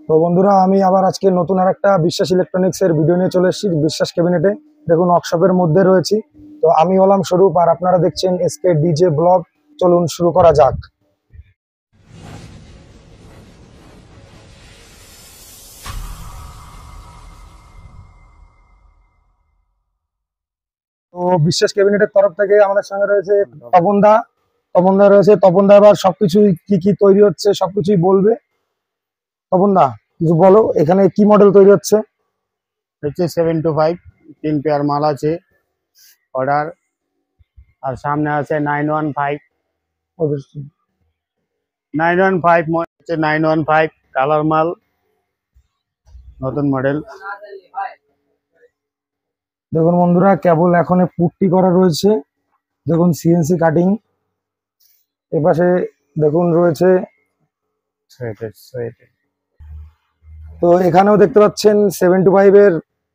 তো বন্ধুরা, আমি আবার আজকে নতুন আরেকটা বিশ্বাস ইলেকট্রনিক্স এর ভিডিও নিয়ে চলে এসেছি বিশ্বাস ক্যাবিনেটে। দেখুন, ওয়ার্কশপের মধ্যে রয়েছি। তো আমি হলাম স্বরূপ আর আপনারা দেখছেন এসকে ডিজে ব্লগ। চলুন শুরু করা যাক। তো বিশ্বাস ক্যাবিনেটের তরফ থেকে আমাদের সঙ্গে রয়েছে তপনদা। তপনদা রয়েছে। তপনদা আবার সবকিছুই কি কি তৈরি হচ্ছে সবকিছুই বলবে। তপনদা, কিছু বলো, এখানে কি মডেল তৈরি হচ্ছে? হচ্ছে 725 তিন পেয়ার মাল আছে অর্ডার। আর সামনে আছে 915 হচ্ছে 915 কালার মাল, নতুন মডেল। দেখুন বন্ধুরা, কেবল এখন পুট্টি করা রয়েছে। দেখুন সিএনসি কাটিং। এপাশে দেখুন রয়েছে। তো এখানেও দেখতে পাচ্ছেন 725 এর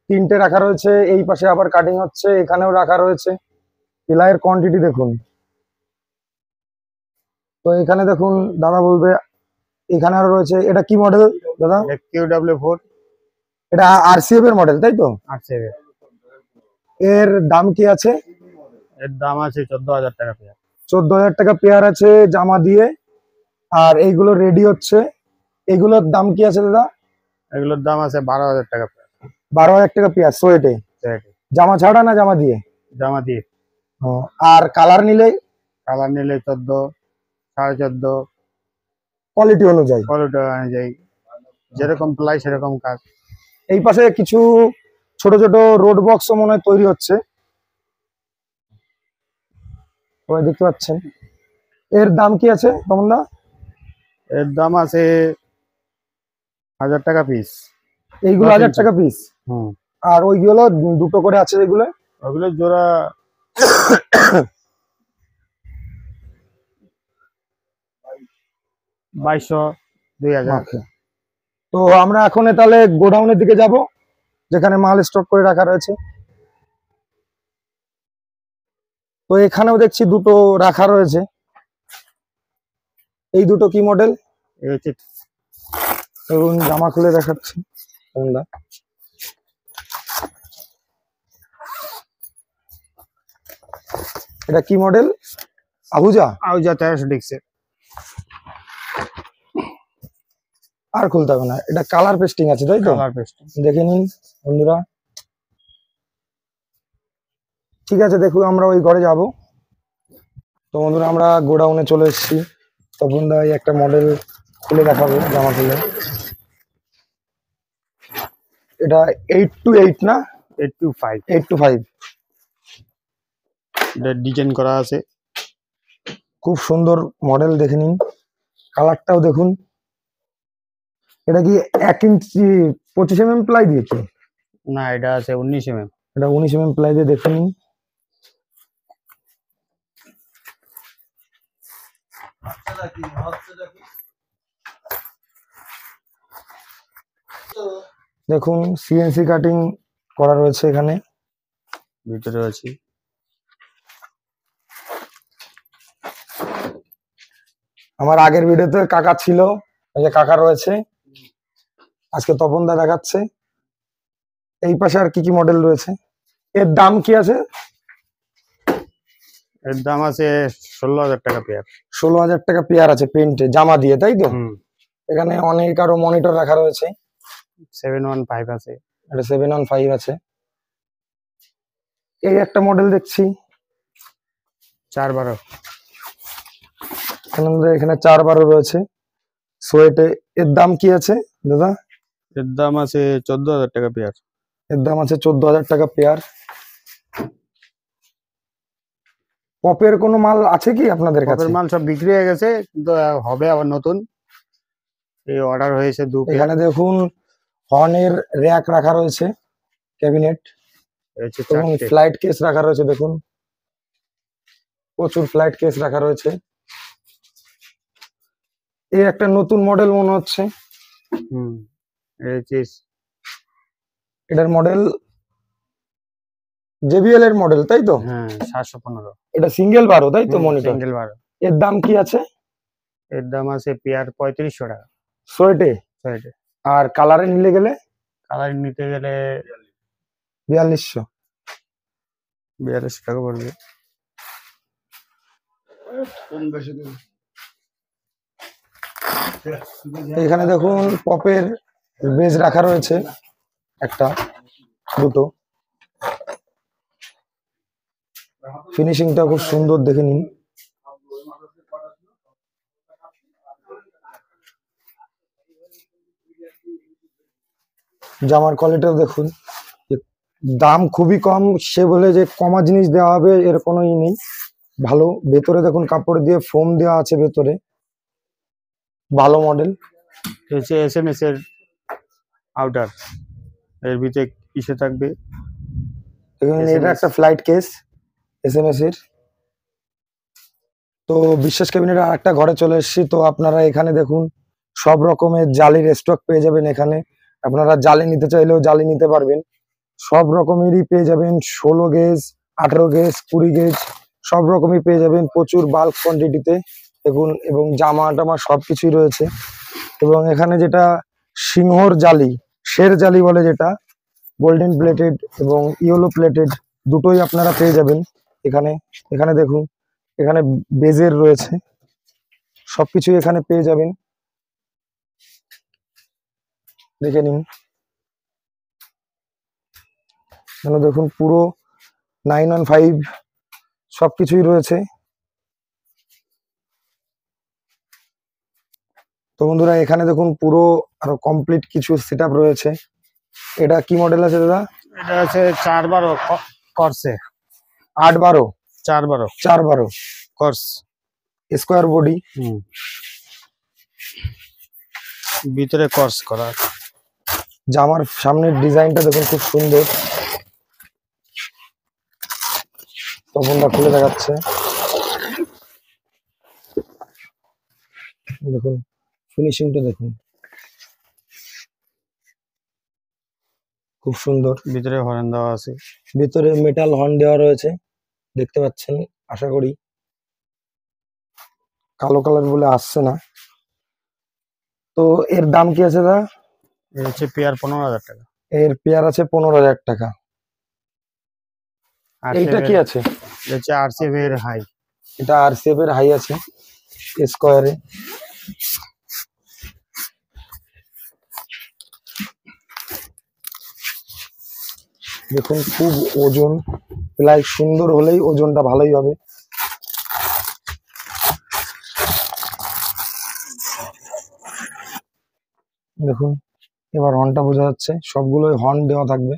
তিনটে রাখা রয়েছে। এই পাশে আবার কাটিং হচ্ছে, এখানেও রাখা রয়েছে। পিলাইয়ের কোয়ান্টিটি দেখুন। তো এখানে দেখুন, দাদা বলবে। এখানে আরো রয়েছে। এটা কি মডেল দাদা? QW4 এটা আরসিএফ এর মডেল, তাই তো? আছে। এর দাম কি আছে? এর দাম আছে 14,000 টাকা পেয়ার। 14,000 টাকা পেয়ার আছে জামা দিয়ে। আর এইগুলো রেডি হচ্ছে। এগুলোর দাম কি আছে দাদা? এগুলোর দাম আছে 12,000 টাকা পেয়ার। 12,000 টাকা পেয়ার সোয়েটে, জামা ছাড়া না জামা দিয়ে? জামা দিয়ে। আর কালার নিলে? কালার নিলে 14, 14.5, কোয়ালিটি অনুযায়ী। কোয়ালিটি অনুযায়ী যেরকম প্লাই সেরকম কাজ। এই পাশে কিছু ছোট ছোট রোড বক্সও মনে হয় তৈরি হচ্ছে, সবাই দেখতে পাচ্ছেন। এর দাম কি আছে তমনদা? এর দাম আছে 1,000 টাকা পিস। এইগুলো 1,000 টাকা পিস। আর ওইগুলো দুটো করে আছে যেগুলো, ওগুলো জোড়া 2200, 2000। তো আমরা এখন তাহলে গোডাউনের দিকে যাব, যেখানে মাল স্টক করে রাখা রয়েছে। তো এখানেও দেখছি দুটো রাখা রয়েছে। এই দুটো কি মডেল? এবং জামা খুলে দেখাচ্ছি তমনদা। এটা কি মডেল? আহুজা 1300 ডিক্সে। আর খুলতে হবে না, এটা কালার পেস্টিং আছে, তাই তো? কালার পেস্টিং দেখে নিন বন্ধুরা। ঠিক আছে, দেখুন আমরা ওই ঘরে যাব। তো বন্ধুরা, আমরা গোডাউনে চলে এসেছি। তখন দা একটা মডেল খুলে দেখাবো, জামা খুলে। এটা 828 না? 825 এটা ডিজাইন করা আছে। খুব সুন্দর মডেল, দেখে নিন। কালারটাও দেখুন। এটা কি 1 ইঞ্চি 25 mm প্লাই দিয়েছে? না, এটা আছে 19 mm। এটা 19 mm প্লাই দিয়ে, দেখে নিন। দেখুন সিএনসি কাটিং করা রয়েছে এখানে, ভিতরে আছে। আমার আগের ভিডিওতে কাকা ছিল, এই যে কাকা রয়েছে। আজকে তপনদা দেখাচ্ছে। এই পাশে আর কি কি মডেল রয়েছে? এর দাম কি আছে? এর দাম আছে 16,000 টাকা পেয়ার। 16,000 টাকা পেয়ার আছে পেন্টে জামা দিয়ে, তাই তো? এখানে অনেক আরো মনিটর রাখা রয়েছে। 715 আছে। এটা 715 আছে। এই একটা মডেল দেখছি 412। এখানে 412 রয়েছে সোয়েটে। এর দাম কি আছে দাদা? এর দাম আছে 14,000 টাকা পেয়ার। এর দাম আছে 14,000 টাকা পেয়ার। পপের কোনো মাল আছে কি আপনাদের কাছে? পপের মাল সব বিক্রি হয়ে গেছে, কিন্তু হবে আবার নতুন। এই অর্ডার হয়েছে 2 পেয়ার। এখানে দেখুন হর্নের র‍্যাক রাখা রয়েছে, ক্যাবিনেট এবং ফ্লাইট কেস রাখা রয়েছে। দেখুন প্রচুর ফ্লাইট কেস রাখা রয়েছে। এই একটা নতুন মডেল মনে হচ্ছে। এটার মডেল জেবিএল এর মডেল, তাই তো? হ্যাঁ, 715। এটা সিঙ্গেল বারো, তাই তো? Monitor single 12। এর দাম কি আছে? এর দাম আছে পেয়ার 3500 টাকা। সোয়েটে? সোয়েটে আর কালারে নিলে গেলে কালার নিতে গেলে 4200। 4200 টাকা পড়বে। এখানে দেখুন পপের বেজ রাখা রয়েছে, একটা দুটো, ফিনিশিংটা খুব সুন্দর, দেখে নিন। জামার কোয়ালিটিও দেখুন, দাম খুবই কম, সে বলে যে কমা জিনিস দেওয়া হবে এর কোনো ই নেই। ভালো, ভেতরে দেখুন কাপড় দিয়ে ফোম দেওয়া আছে ভেতরে, ভালো মডেল। হচ্ছে SMS এর আউটার, এর ভিতরে কিসে থাকবে, দেখুন এটা একটা ফ্লাইট কেস SMS এর। তো বিশ্বাস ক্যাবিনেটের আর একটা ঘরে চলে এসেছি। তো আপনারা এখানে দেখুন সব রকমের জালির স্টক পেয়ে যাবেন। এখানে আপনারা জালি নিতে চাইলেও জালি নিতে পারবেন, সব রকমেরই পেয়ে যাবেন। 16 গেজ, 18 গেজ, 20 গেজ, সব রকমই পেয়ে যাবেন প্রচুর বাল্ক কোয়ান্টিটিতে দেখুন। এবং জামা টামা সবকিছুই রয়েছে। এবং এখানে যেটা সিংহর জালি, শের জালি বলে যেটা, গোল্ডেন প্লেটেড এবং ইয়েলো প্লেটেড দুটোই আপনারা পেয়ে যাবেন এখানে। এখানে দেখুন এখানে বেজের রয়েছে, সবকিছুই এখানে পেয়ে যাবেন, দেখে নিন। এখানে দেখুন পুরো 915 সবকিছুই রয়েছে। তো বন্ধুরা এখানে দেখুন পুরো আরো কমপ্লিট কিছু সেটআপ রয়েছে। এটা কি মডেল আছে দাদা? এটা আছে 412 করছে, 812, 412 412 কর্স, স্কোয়ার বডি। ভিতরে কর্স করা। জামার সামনের ডিজাইনটা দেখুন খুব সুন্দর, তপনটা খুলে দেখাচ্ছে। দেখুন ফিনিশিংটা দেখুন খুব সুন্দর। ভিতরে হরেন দেওয়া আছে, ভিতরে মেটাল হর্ন দেওয়া রয়েছে, দেখতে পাচ্ছেন আশা করি। কালো কালার বলে আসছে না। তো এর দাম কি আছে দাদা? এর হচ্ছে পেয়ার 15,000 টাকা। এর পেয়ার আছে 15,000 টাকা। এইটা কি আছে? এটা হচ্ছে RCF এর হাই। এটা RCF এর হাই আছে স্কোয়ারে। দেখুন খুব ওজন, প্লাই সুন্দর হলেই ওজনটা ভালোই হবে। দেখুন এবার হর্নটা বোঝা যাচ্ছে, সবগুলোই হর্ন দেওয়া থাকবে,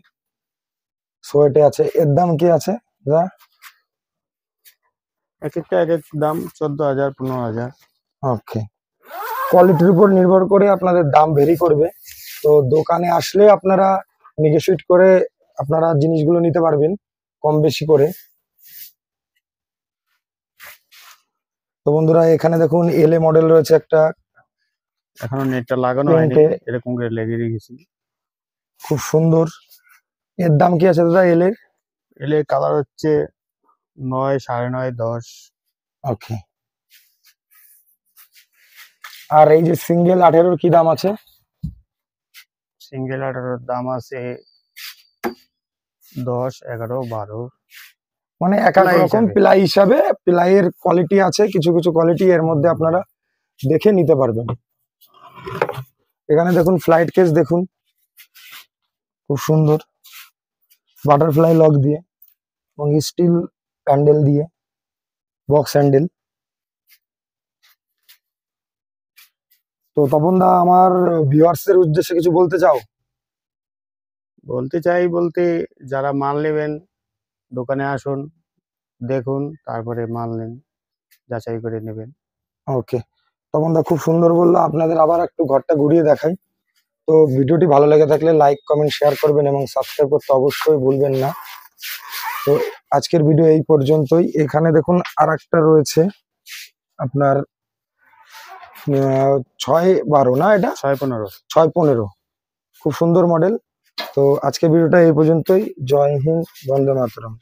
সোয়েটে আছে। এর দাম কি আছে দাদা? এক একটা এক এক দাম 14,000 15,000। ওকে, কোয়ালিটির উপর নির্ভর করে আপনাদের দাম ভেরি করবে। তো দোকানে আসলে আপনারা নেগোশিয়েট করে আপনারা জিনিসগুলো নিতে পারবেন কম বেশি করে। তো বন্ধুরা এখানে দেখুন এলএ মডেল রয়েছে একটা, এখনো নেটটা লাগানো হয়নি, এরকম করে লেগে রেখেছি, খুব সুন্দর। এর দাম কি আছে দাদা এল এর? এলে কালার হচ্ছে 9, 9.5, 10। ওকে, আর এই যে সিঙ্গেল 18 কি দাম আছে? সিঙ্গেল 18 দাম আছে 10, 11, 12। মানে এক এক রকম প্লাই হিসাবে প্লাইয়ের কোয়ালিটি আছে, কিছু কিছু কোয়ালিটি এর মধ্যে আপনারা দেখে নিতে পারবেন। এখানে দেখুন ফ্লাইট কেস দেখুন খুব সুন্দর, বাটারফ্লাই লক দিয়ে এবং স্টিল হ্যান্ডেল দিয়ে, বক্স হ্যান্ডেল। তো তপন দা, আমার ভিউয়ার্সদের উদ্দেশ্যে কিছু বলতে চাও? বলতে চাই বলতে, যারা মাল নেবেন দোকানে আসুন, দেখুন, তারপরে মাল নেন, যাচাই করে নেবেন। ওকে, তপন দা খুব সুন্দর বললো। আপনাদের আবার একটু ঘরটা ঘুরিয়ে দেখাই। তো ভিডিওটি ভালো লেগে থাকলে লাইক কমেন্ট শেয়ার করবেন এবং সাবস্ক্রাইব করতে অবশ্যই ভুলবেন না। তো আজকের ভিডিও এই পর্যন্তই। এখানে দেখুন আর একটা রয়েছে আপনার 612 না, এটা 6-15। 615, খুব সুন্দর মডেল। তো আজকের ভিডিওটা এই পর্যন্তই। জয় হিন্দ, বন্দে মাতরম।